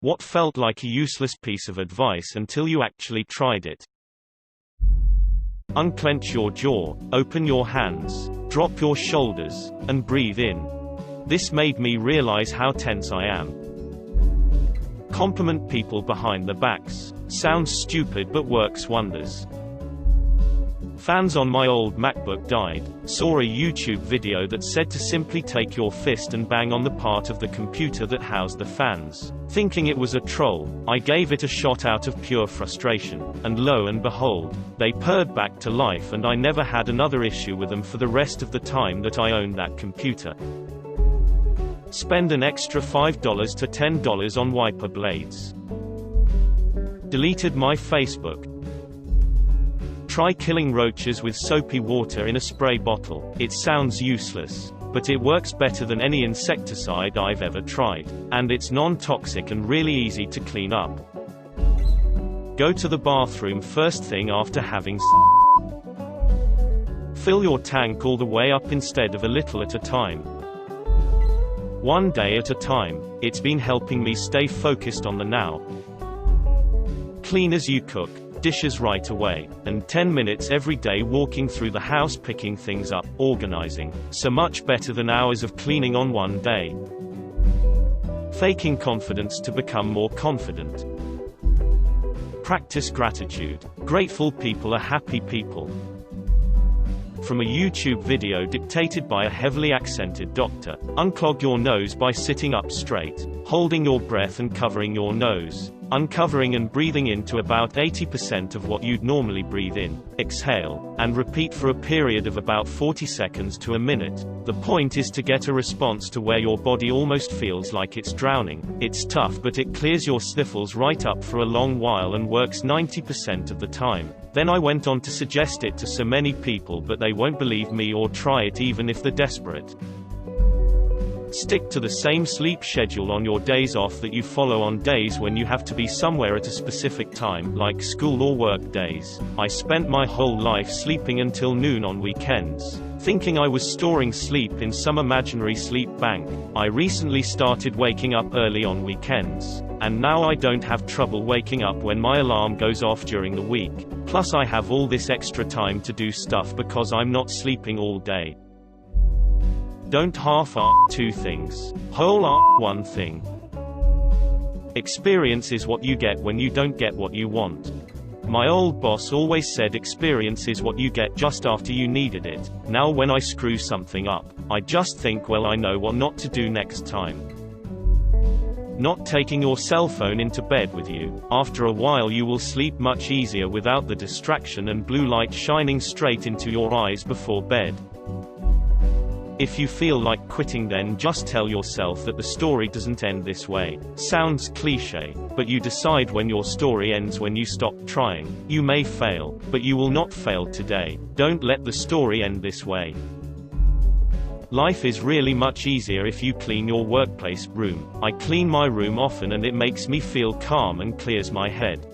What felt like a useless piece of advice until you actually tried it. Unclench your jaw, open your hands, drop your shoulders, and breathe in. This made me realize how tense I am. Compliment people behind their backs. Sounds stupid but works wonders. Fans on my old MacBook died. Saw a YouTube video that said to simply take your fist and bang on the part of the computer that housed the fans. Thinking it was a troll, I gave it a shot out of pure frustration, and lo and behold, they purred back to life and I never had another issue with them for the rest of the time that I owned that computer. Spend an extra $5 to $10 on wiper blades. Deleted my Facebook. Try killing roaches with soapy water in a spray bottle. It sounds useless, but it works better than any insecticide I've ever tried, and it's non-toxic and really easy to clean up. Go to the bathroom first thing after having Fill your tank all the way up instead of a little at a time. One day at a time. It's been helping me stay focused on the now. Clean as you cook, dishes right away, and 10 minutes every day walking through the house picking things up, organizing. So much better than hours of cleaning on one day. Faking confidence to become more confident. Practice gratitude. Grateful people are happy people. From a YouTube video dictated by a heavily accented doctor. Unclog your nose by sitting up straight, holding your breath and covering your nose, uncovering and breathing into about 80% of what you'd normally breathe in, exhale, and repeat for a period of about 40 seconds to a minute. The point is to get a response to where your body almost feels like it's drowning. It's tough but it clears your sniffles right up for a long while and works 90% of the time. Then I went on to suggest it to so many people but they won't believe me or try it even if they're desperate. Stick to the same sleep schedule on your days off that you follow on days when you have to be somewhere at a specific time, like school or work days. I spent my whole life sleeping until noon on weekends, thinking I was storing sleep in some imaginary sleep bank. I recently started waking up early on weekends, and now I don't have trouble waking up when my alarm goes off during the week. Plus I have all this extra time to do stuff because I'm not sleeping all day. Don't half-ass two things. Whole-ass one thing. Experience is what you get when you don't get what you want. My old boss always said experience is what you get just after you needed it. Now when I screw something up, I just think, well, I know what not to do next time. Not taking your cell phone into bed with you. After a while you will sleep much easier without the distraction and blue light shining straight into your eyes before bed. If you feel like quitting, then just tell yourself that the story doesn't end this way. Sounds cliché, but you decide when your story ends when you stop trying. You may fail, but you will not fail today. Don't let the story end this way. Life is really much easier if you clean your workplace room. I clean my room often and it makes me feel calm and clears my head.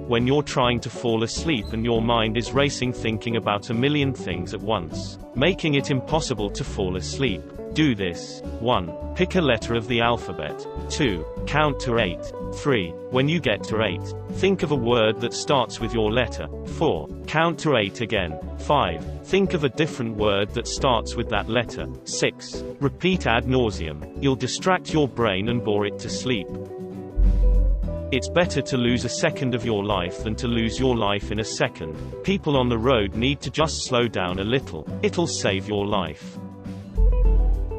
When you're trying to fall asleep and your mind is racing thinking about a million things at once, making it impossible to fall asleep, do this. 1. Pick a letter of the alphabet. 2. Count to 8. 3. When you get to 8, think of a word that starts with your letter. 4. Count to 8 again. 5. Think of a different word that starts with that letter. 6. Repeat ad nauseum. You'll distract your brain and bore it to sleep. It's better to lose a second of your life than to lose your life in a second. People on the road need to just slow down a little. It'll save your life.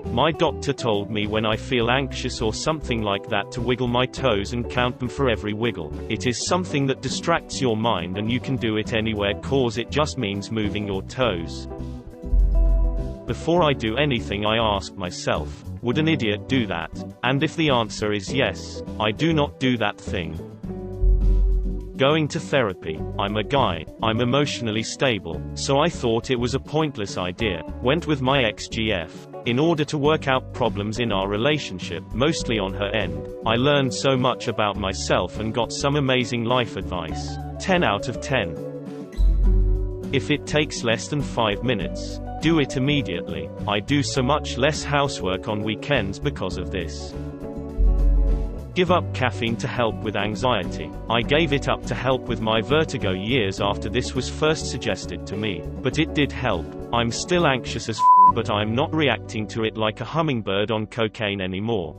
My doctor told me when I feel anxious or something like that to wiggle my toes and count them for every wiggle. It is something that distracts your mind and you can do it anywhere cause it just means moving your toes. Before I do anything I ask myself, would an idiot do that? And if the answer is yes, I do not do that thing. Going to therapy. I'm a guy, I'm emotionally stable, so I thought it was a pointless idea. Went with my ex-GF. In order to work out problems in our relationship, mostly on her end. I learned so much about myself and got some amazing life advice. 10 out of 10. If it takes less than 5 minutes, do it immediately. I do so much less housework on weekends because of this. Give up caffeine to help with anxiety. I gave it up to help with my vertigo years after this was first suggested to me. But it did help. I'm still anxious as but I'm not reacting to it like a hummingbird on cocaine anymore.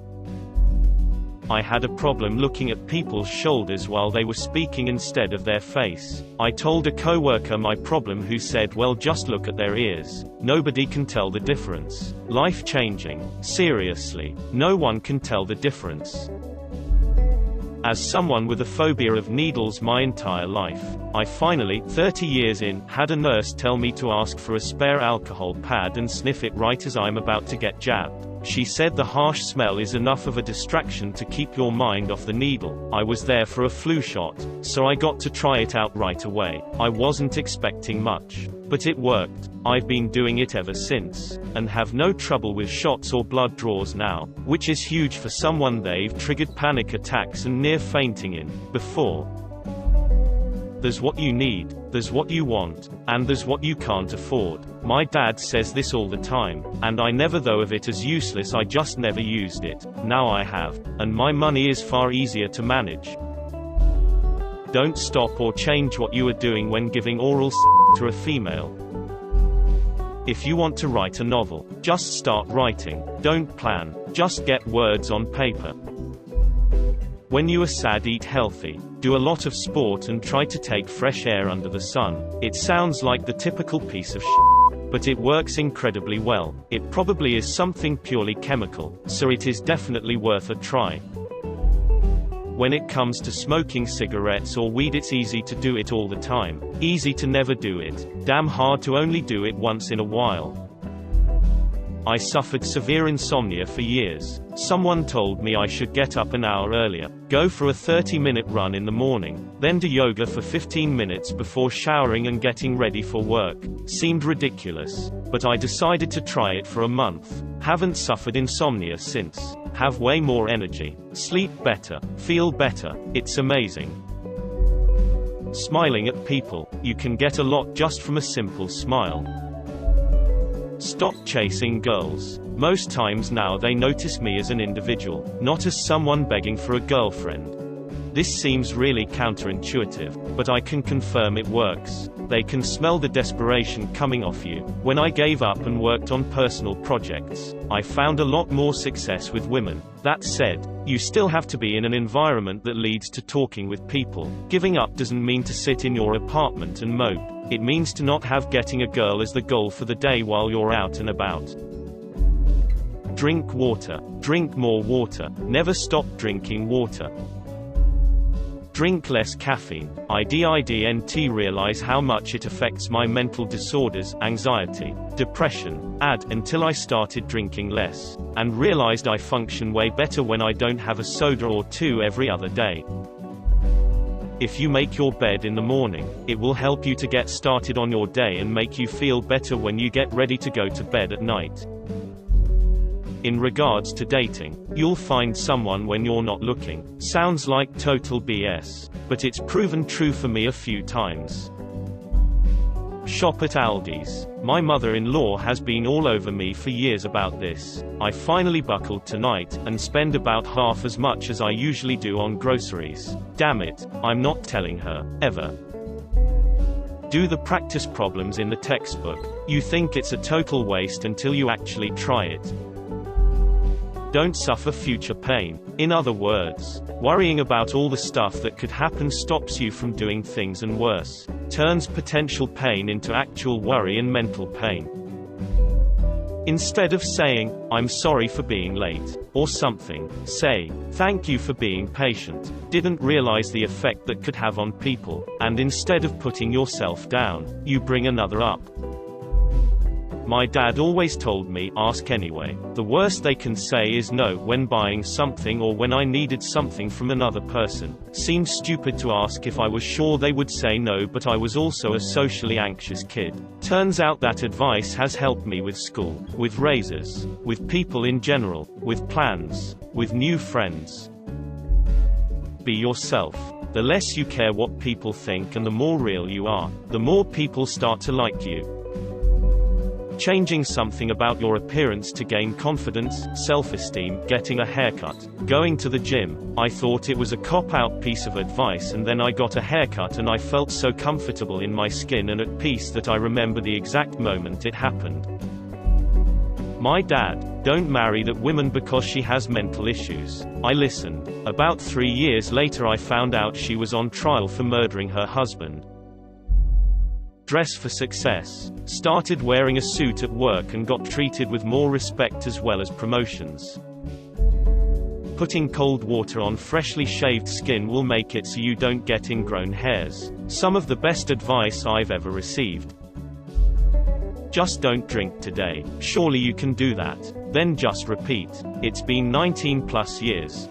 I had a problem looking at people's shoulders while they were speaking instead of their face. I told a coworker my problem who said, well, just look at their ears. Nobody can tell the difference. Life-changing. Seriously. No one can tell the difference. As someone with a phobia of needles my entire life, I finally, 30 years in, had a nurse tell me to ask for a spare alcohol pad and sniff it right as I'm about to get jabbed. She said the harsh smell is enough of a distraction to keep your mind off the needle. I was there for a flu shot, so I got to try it out right away. I wasn't expecting much. But it worked. I've been doing it ever since, and have no trouble with shots or blood draws now, which is huge for someone they've triggered panic attacks and near fainting in before. There's what you need, there's what you want, and there's what you can't afford. My dad says this all the time, and I never thought of it as useless. I just never used it. Now I have, and my money is far easier to manage. Don't stop or change what you are doing when giving oral to a female. If you want to write a novel, just start writing. Don't plan, just get words on paper. When you are sad, eat healthy, do a lot of sport and try to take fresh air under the sun. It sounds like the typical piece of shit, but it works incredibly well. It probably is something purely chemical, so it is definitely worth a try. When it comes to smoking cigarettes or weed, it's easy to do it all the time. Easy to never do it. Damn hard to only do it once in a while. I suffered severe insomnia for years. Someone told me I should get up an hour earlier, go for a 30-minute run in the morning, then do yoga for 15 minutes before showering and getting ready for work. Seemed ridiculous, but I decided to try it for a month. Haven't suffered insomnia since. Have way more energy. Sleep better. Feel better. It's amazing. Smiling at people. You can get a lot just from a simple smile. Stop chasing girls. Most times now they notice me as an individual, not as someone begging for a girlfriend. This seems really counterintuitive, but I can confirm it works. They can smell the desperation coming off you. When I gave up and worked on personal projects, I found a lot more success with women. That said, you still have to be in an environment that leads to talking with people. Giving up doesn't mean to sit in your apartment and mope. It means to not have getting a girl as the goal for the day while you're out and about. Drink water. Drink more water. Never stop drinking water. Drink less caffeine. I didn't realize how much it affects my mental disorders, anxiety, depression, until I started drinking less, and realized I function way better when I don't have a soda or two every other day. If you make your bed in the morning, it will help you to get started on your day and make you feel better when you get ready to go to bed at night. In regards to dating, you'll find someone when you're not looking. Sounds like total BS, but it's proven true for me a few times. Shop at Aldi's. My mother-in-law has been all over me for years about this. I finally buckled tonight, and spend about half as much as I usually do on groceries. Damn it, I'm not telling her, ever. Do the practice problems in the textbook. You think it's a total waste until you actually try it. Don't suffer future pain. In other words, worrying about all the stuff that could happen stops you from doing things, and worse, turns potential pain into actual worry and mental pain. Instead of saying, "I'm sorry for being late," or something, say, "Thank you for being patient. Didn't realize the effect that could have on people," and instead of putting yourself down, you bring another up. My dad always told me, ask anyway. The worst they can say is no when buying something or when I needed something from another person. Seemed stupid to ask if I was sure they would say no, but I was also a socially anxious kid. Turns out that advice has helped me with school, with raises, with people in general, with plans, with new friends. Be yourself. The less you care what people think and the more real you are, the more people start to like you. Changing something about your appearance to gain confidence, self-esteem, getting a haircut, going to the gym. I thought it was a cop-out piece of advice, and then I got a haircut and I felt so comfortable in my skin and at peace that I remember the exact moment it happened. My dad, don't marry that woman because she has mental issues. I listened. About 3 years later I found out she was on trial for murdering her husband. Dress for success. Started wearing a suit at work and got treated with more respect as well as promotions. Putting cold water on freshly shaved skin will make it so you don't get ingrown hairs. Some of the best advice I've ever received. Just don't drink today. Surely you can do that. Then just repeat. It's been 19+ years.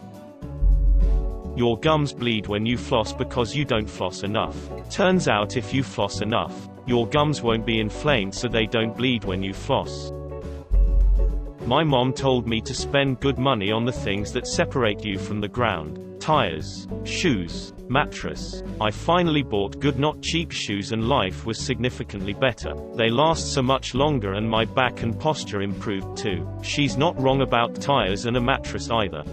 Your gums bleed when you floss because you don't floss enough. Turns out if you floss enough, your gums won't be inflamed so they don't bleed when you floss. My mom told me to spend good money on the things that separate you from the ground. Tires, shoes, mattress. I finally bought good not cheap shoes and life was significantly better. They last so much longer and my back and posture improved too. She's not wrong about tires and a mattress either.